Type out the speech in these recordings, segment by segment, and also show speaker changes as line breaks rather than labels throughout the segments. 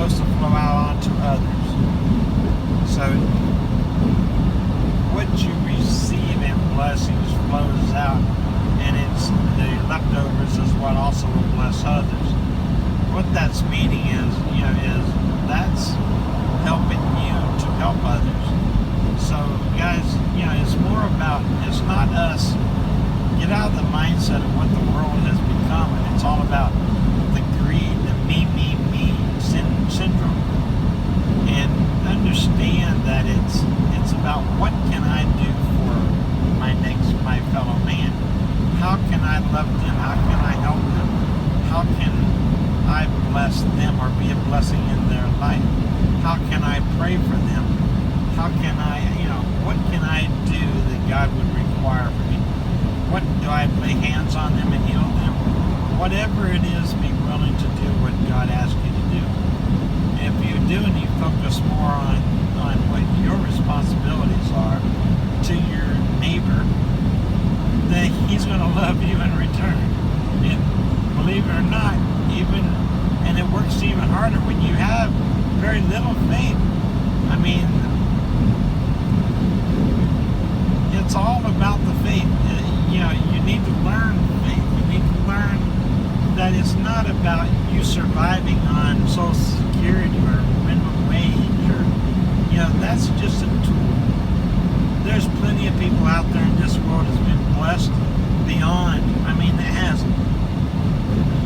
supposed to flow out onto others. So what you receive in blessings flows out, and it's the leftovers is what also will bless others. What that's meaning is, is that's helping you to help others. So guys, it's more about, it's not us. Get out of the mindset of what the world has become, and it's all about the greed, the me syndrome. And understand that it's about what can I do for my fellow man? How can I love them? How can I help them? How can I bless them or be a blessing in their life? How can I pray for them? How can I, what can I do that God would require from me? What do I lay hands on them and heal them? Whatever it is, be willing to do what God asks you to do. If you do and you focus more on what your responsibilities are to your neighbor, then he's going to love you in return. And believe it or not, and it works even harder when you have very little faith. I mean, it's all about the faith. You need to learn faith. You need to learn that it's not about you surviving on Social Security or minimum wage, or that's just a tool. There's plenty of people out there in this world that's been blessed beyond. I mean, that has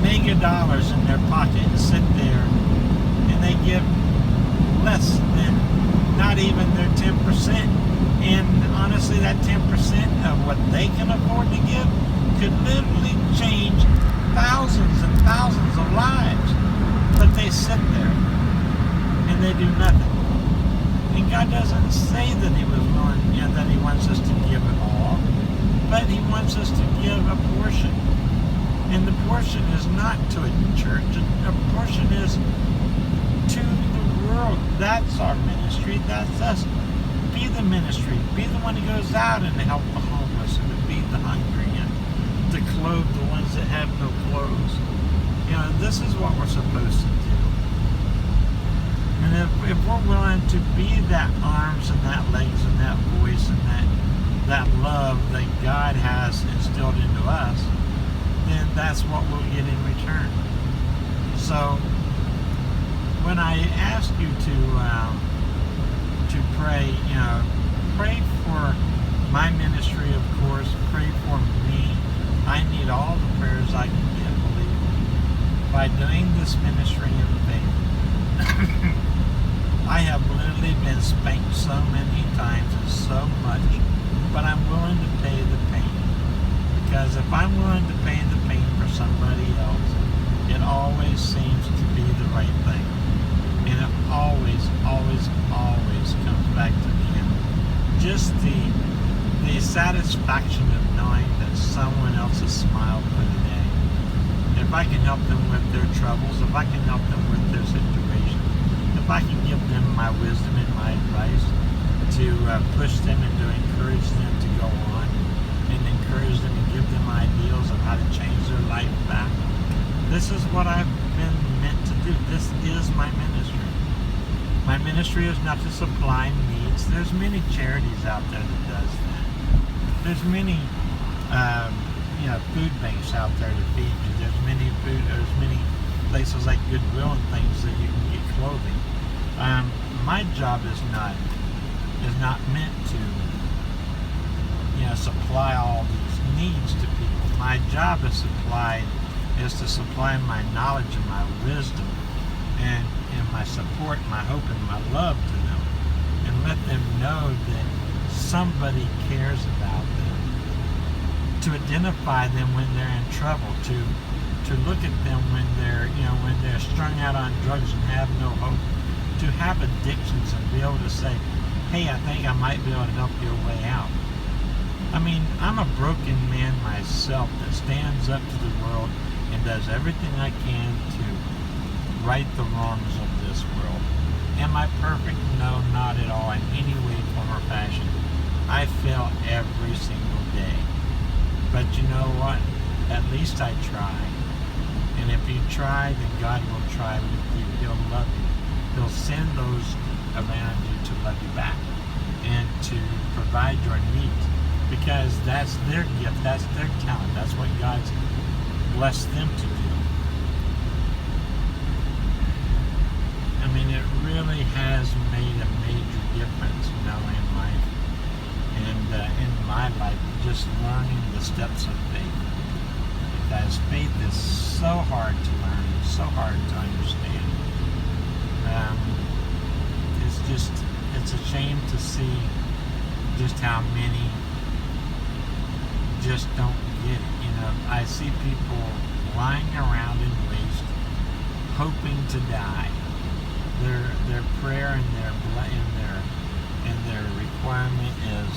mega dollars in their pocket and sit there, and they give less than not even their 10%. And honestly, that 10% of what they can afford to give could literally change thousands and thousands of lives. But they sit there and they do nothing. And God doesn't say that He was willing, that He wants us to give it all, but He wants us to give a portion. And the portion is not to a church. A portion is to the world. That's our ministry. That's us. Be the ministry. Be the one who goes out and to help the homeless and to feed the hungry and to clothe the ones that have no clothes. This is what we're supposed to do. And if we're willing to be that arms and that legs and that voice and that love that God has instilled into us, then that's what we'll get in return. So when I ask you to pray, pray for my ministry, of course. Pray for me. I need all the prayers I can get, believe me. By doing this ministry in faith, I have literally been spanked so many times and so much, but I'm willing to pay the pain. Because if I'm willing to pay the pain for somebody else, it always seems to be the right thing. And it always, always, always comes back to the end. Just the satisfaction of knowing that someone else's smile for the day. If I can help them with their troubles, if I can help them with their situation, if I can give them my wisdom and my advice to push them and to encourage them to go on, and encourage them and give them ideals of how to change their life back. This is what I've been meant to do. This is my ministry. My ministry is not to supply needs. There's many charities out there that does that. There's many food banks out there to feed you. There's many places like Goodwill and things that you can get clothing. My job is not meant to supply all these needs to people. My job is to supply my knowledge and my wisdom and my support, my hope, and my love to them, and let them know that somebody cares about them, to identify them when they're in trouble, to look at them when they're strung out on drugs and have no hope, to have addictions and be able to say, hey, I think I might be able to help you a way out. I mean, I'm a broken man myself that stands up to the world and does everything I can to right the wrongs of this world. Am I perfect? No, not at all in any way, form, or fashion. I fail every single day. But you know what? At least I try. And if you try, then God will try with you. He'll love you. He'll send those around you to love you back and to provide your needs, because that's their gift, that's their talent, that's what God's blessed them to do. I mean, it really has made a major difference, in life and in my life, just learning the steps of faith. Because faith is so hard to learn, so hard to understand. It's a shame to see just how many just don't get it. I see people lying around in waste, hoping to die. Their prayer and their requirement is,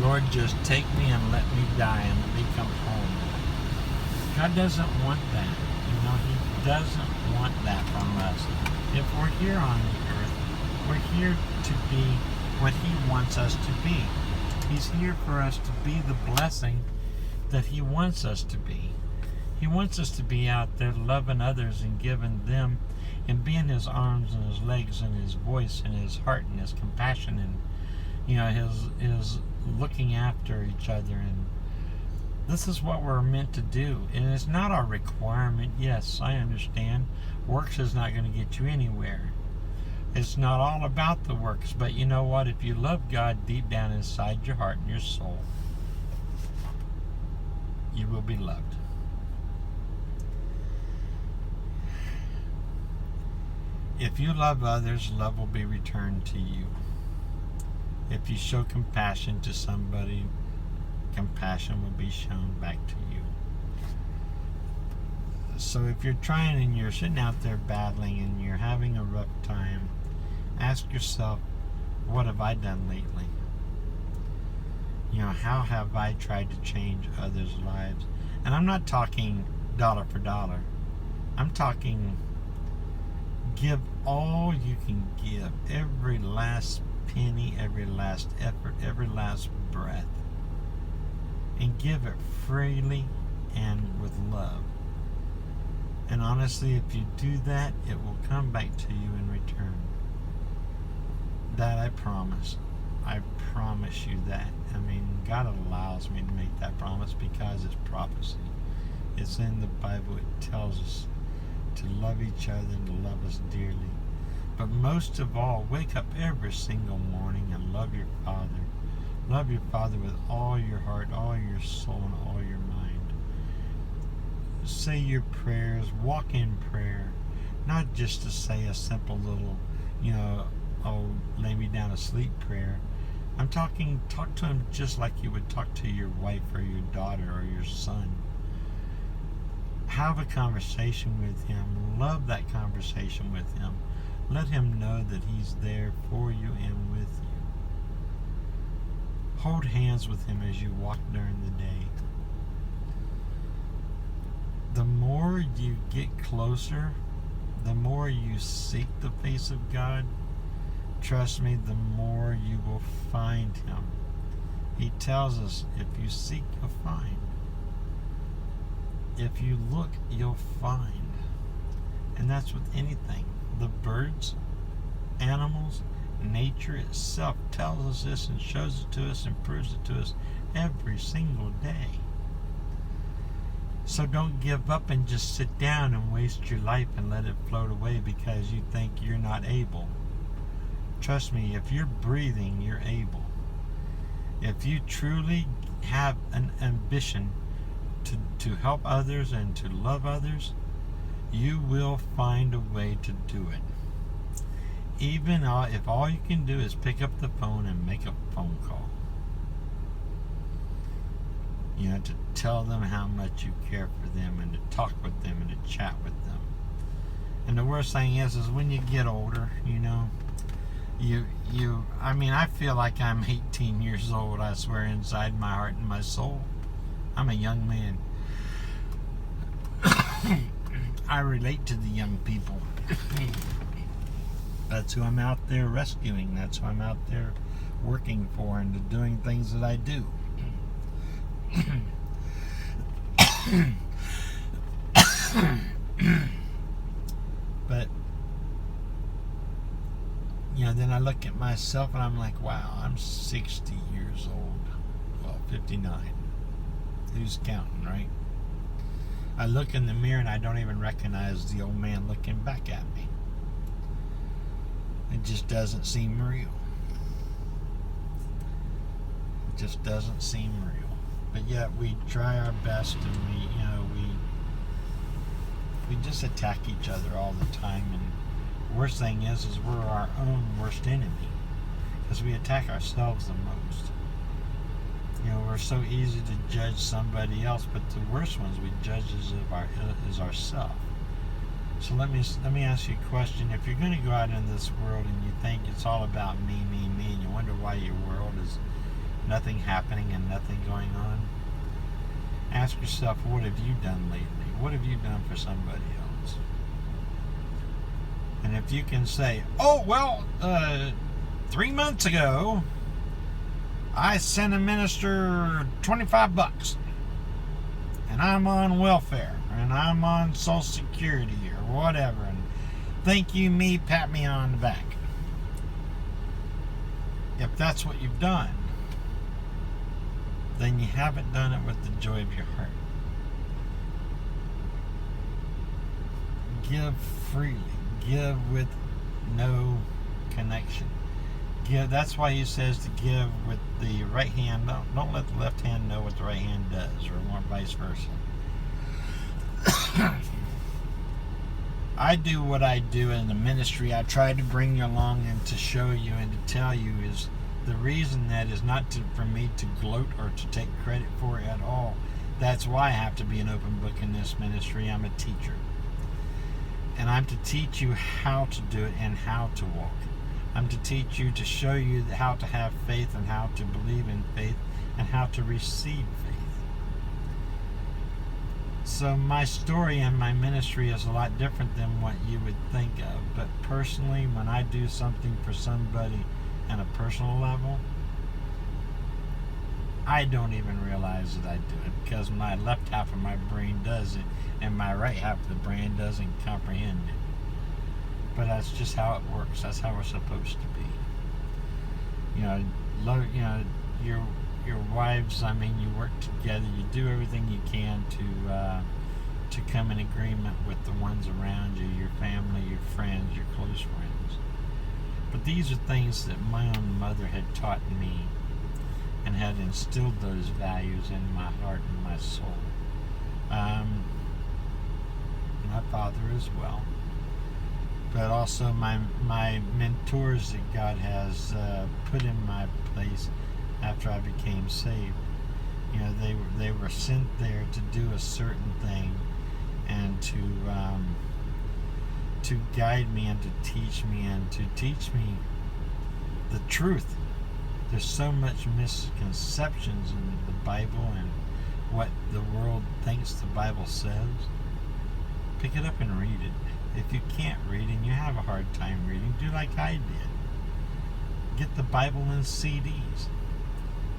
Lord, just take me and let me die and let me come home. God doesn't want that. He doesn't want that from us. If we're here on the earth, we're here to be what He wants us to be. He's here for us to be the blessing that He wants us to be. He wants us to be out there loving others and giving them and being His arms and His legs and His voice and His heart and His compassion and His looking after each other. And this is what we're meant to do. And it's not our requirement. Yes, I understand. Works is not going to get you anywhere. It's not all about the works. But you know what? If you love God deep down inside your heart and your soul, you will be loved. If you love others, love will be returned to you. If you show compassion to somebody, compassion will be shown back to you. So if you're trying and you're sitting out there battling and you're having a rough time, ask yourself, what have I done lately? How have I tried to change others' lives? And I'm not talking dollar for dollar. I'm talking give all you can give, every last penny, every last effort, every last breath, and give it freely and with love. And honestly, if you do that, it will come back to you in return. That I promise. I promise you that. God allows me to make that promise because it's prophecy. It's in the Bible. It tells us to love each other and to love us dearly. But most of all, wake up every single morning and love your Father. Love your Father with all your heart, all your soul, and all your mind. Say your prayers, walk in prayer, not just to say a simple little, lay me down to sleep prayer. I'm talk to Him just like you would talk to your wife or your daughter or your son. Have a conversation with Him. Love that conversation with Him. Let Him know that He's there for you and with you. Hold hands with Him as you walk during the day. The more you get closer, the more you seek the face of God, trust me, the more you will find Him. He tells us, if you seek, you'll find. If you look, you'll find. And that's with anything. The birds, animals, nature itself tells us this and shows it to us and proves it to us every single day. So don't give up and just sit down and waste your life and let it float away because you think you're not able. Trust me, if you're breathing, you're able. If you truly have an ambition to help others and to love others, you will find a way to do it. Even if all you can do is pick up the phone and make a phone call. To tell them how much you care for them and to talk with them and to chat with them. And the worst thing is when you get older, I feel like I'm 18 years old, I swear, inside my heart and my soul. I'm a young man. I relate to the young people. That's who I'm out there rescuing. That's who I'm out there working for and doing things that I do. But then I look at myself and I'm like, wow, I'm 60 years old. Well, 59. Who's counting, right? I look in the mirror and I don't even recognize the old man looking back at me. It just doesn't seem real. It just doesn't seem real. But yet we try our best, and we just attack each other all the time. And the worst thing is we're our own worst enemy, because we attack ourselves the most. We're so easy to judge somebody else, but the worst ones we judge is ourselves. So let me ask you a question. If you're going to go out into this world and you think it's all about me, and you wonder why your world is nothing happening and nothing going on, ask yourself, what have you done lately? What have you done for somebody else? And if you can say, oh, well, 3 months ago, I sent a minister $25, and I'm on welfare, and I'm on Social Security or whatever, and thank you, me, pat me on the back. If that's what you've done, then you haven't done it with the joy of your heart. Give freely. Give with no connection. Give. That's why he says to give with the right hand. Don't let the left hand know what the right hand does, or vice versa. I do what I do in the ministry. I try to bring you along and to show you and to tell you is the reason that is not for me to gloat or to take credit for it at all. That's why I have to be an open book in this ministry. I'm a teacher. And I'm to teach you how to do it and how to walk. I'm to teach you, to show you how to have faith and how to believe in faith and how to receive faith. So my story and my ministry is a lot different than what you would think of. But personally, when I do something for somebody on a personal level, I don't even realize that I do it, because my left half of my brain does it and my right half of the brain doesn't comprehend it. But that's just how it works. That's how we're supposed to be. Love, your wives, you work together, you do everything you can to come in agreement with the ones around you, your family, your friends, your close friends. But these are things that my own mother had taught me and had instilled those values in my heart and my soul. My father as well. But also my mentors that God has put in my place after I became saved. They were sent there to do a certain thing and to guide me and to teach me the truth. There's so much misconceptions in the Bible and what the world thinks the Bible says. Pick it up and read it. If you can't read and you have a hard time reading, do like I did. Get the Bible in CDs.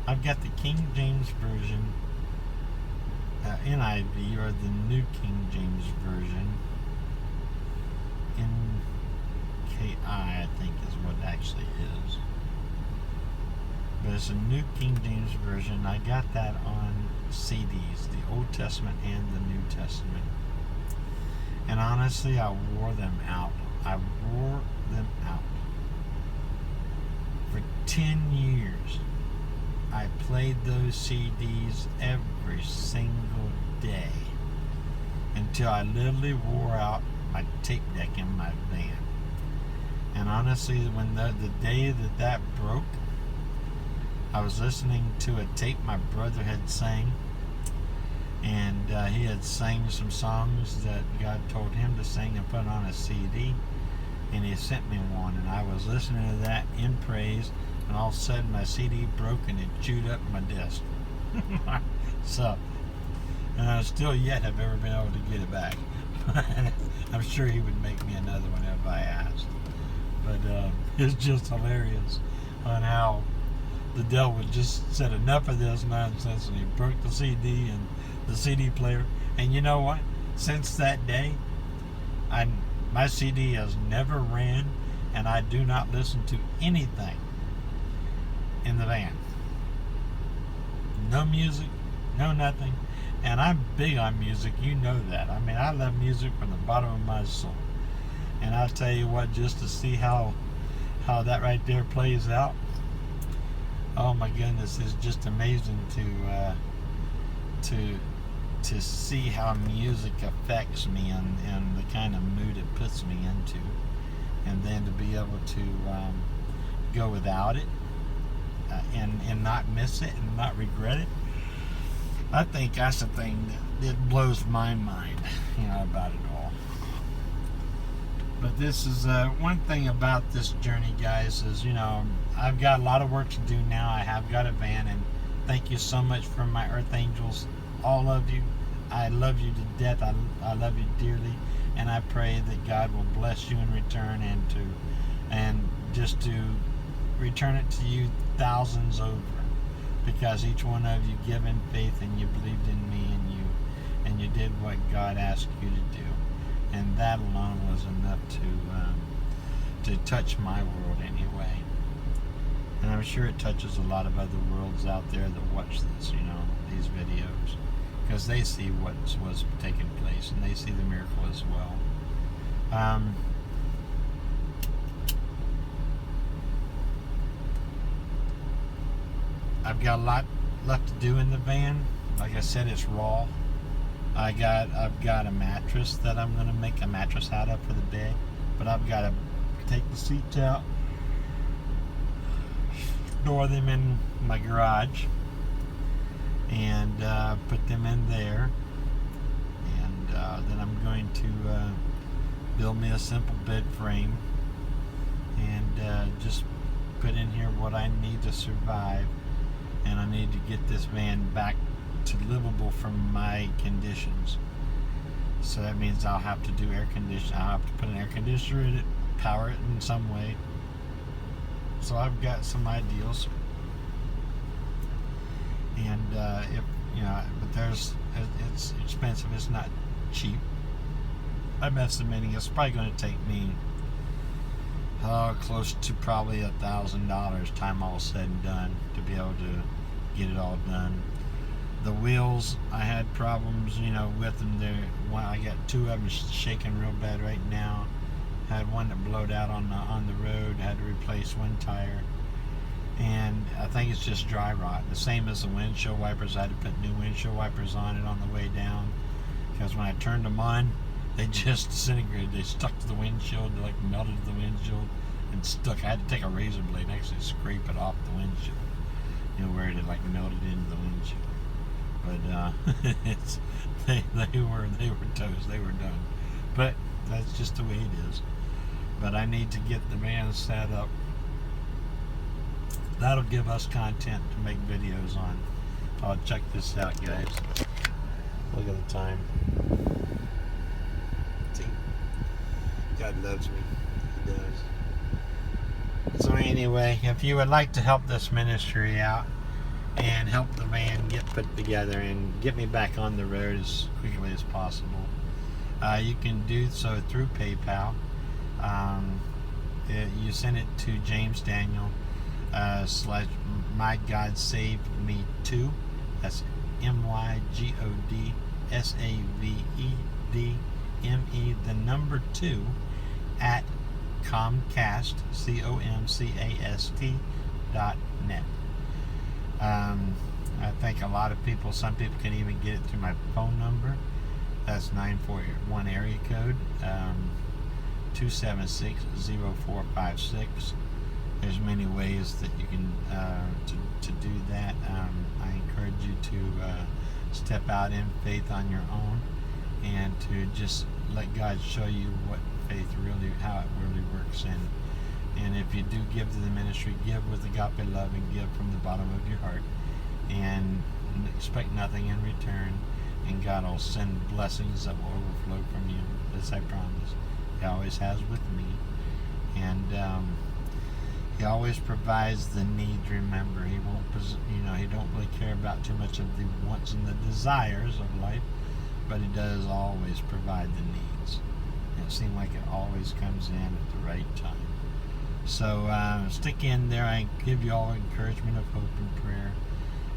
I've got the King James Version, NIV, or the New King James Version. NKI, I think, is what it actually is. But it's a New King James Version. I got that on CDs, the Old Testament and the New Testament. And honestly, I wore them out. For 10 years, I played those CDs every single day until I literally wore out my tape deck in my van. And honestly, when the day that broke, I was listening to a tape my brother had sang, and he had sang some songs that God told him to sing and put on a CD, and he sent me one, and I was listening to that in praise, and all of a sudden my CD broke and it chewed up my disc. So, and I still yet have ever been able to get it back. I'm sure he would make me another one if I asked. But it's just hilarious on how the devil just said enough of this nonsense, and he broke the CD and the CD player. And you know what? Since that day, my CD has never ran, and I do not listen to anything in the van. No music, no nothing. And I'm big on music, you know that. I mean, I love music from the bottom of my soul. And I'll tell you what, just to see how that right there plays out, oh my goodness, it's just amazing to see how music affects me and the kind of mood it puts me into, and then to be able to go without it and not miss it and not regret it. I think that's the thing that blows my mind, about it all. But this is one thing about this journey, guys, is, I've got a lot of work to do now. I have got a van, and thank you so much for my Earth Angels, all of you. I love you to death. I love you dearly, and I pray that God will bless you in return, and just to return it to you thousands over, because each one of you give in faith and you believed in me, and you did what God asked you to do, and that alone was enough to touch my world anyway. And I'm sure it touches a lot of other worlds out there that watch this, these videos, because they see what's taking place and they see the miracle as well. I've got a lot left to do in the van. Like I said, it's raw. I've got a mattress that I'm going to make a mattress out of for the bed, but I've got to take the seats out, store them in my garage, and put them in there, and then I'm going to build me a simple bed frame and just put in here what I need to survive. And I need to get this van back to livable from my conditions. So that means I'll have to do air conditioning. I'll have to put an air conditioner in it, power it in some way. So I've got some ideals. And but it's expensive. It's not cheap. I'm estimating it's probably going to take me close to probably $1,000 time all said and done to be able to get it all done. The wheels, I had problems, with them there. I got two of them shaking real bad right now. Had one that blowed out on the road. Had to replace one tire, and I think it's just dry rot. The same as the windshield wipers. I had to put new windshield wipers on it on the way down, because when I turned them on, they just disintegrated. They stuck to the windshield. They melted the windshield and stuck. I had to take a razor blade and actually scrape it off the windshield, where it had melted into the windshield. But they were toast. They were done. But that's just the way it is. But I need to get the van set up. That'll give us content to make videos on. Oh, check this out, guys. Look at the time. See? God loves me. He does. So anyway, if you would like to help this ministry out and help the van get put together and get me back on the road as quickly as possible, you can do so through PayPal. You send it to James Daniel / My God Save Me 2. That's MyGodSavedme, the number 2 at Comcast, COMCAST.net. I think a lot of people, some people can even get it through my phone number. That's 941 area code, 276-0456. There's many ways that you can to do that. I encourage you to step out in faith on your own and to just let God show you what faith really, how it really works. And if you do give to the ministry, give with agape love and give from the bottom of your heart, and expect nothing in return, and God will send blessings that will overflow from you, as I promised. He always has with me, and He always provides the needs. Remember, He won't, He don't really care about too much of the wants and the desires of life, but He does always provide the needs. It seems like it always comes in at the right time. So stick in there. I give you all encouragement of hope and prayer.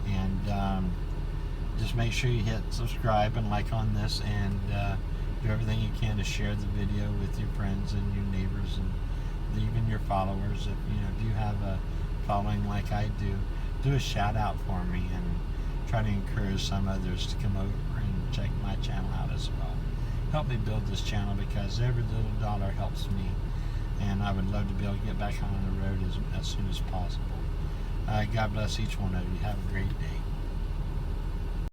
And just make sure you hit subscribe and like on this, and do everything you can to share the video with your friends and your neighbors and even your followers. If you have a following like I do a shout out for me and try to encourage some others to come over and check my channel out as well. Help me build this channel, because every little dollar helps me, and I would love to be able to get back on the road as soon as possible. God bless each one of you. Have a great day.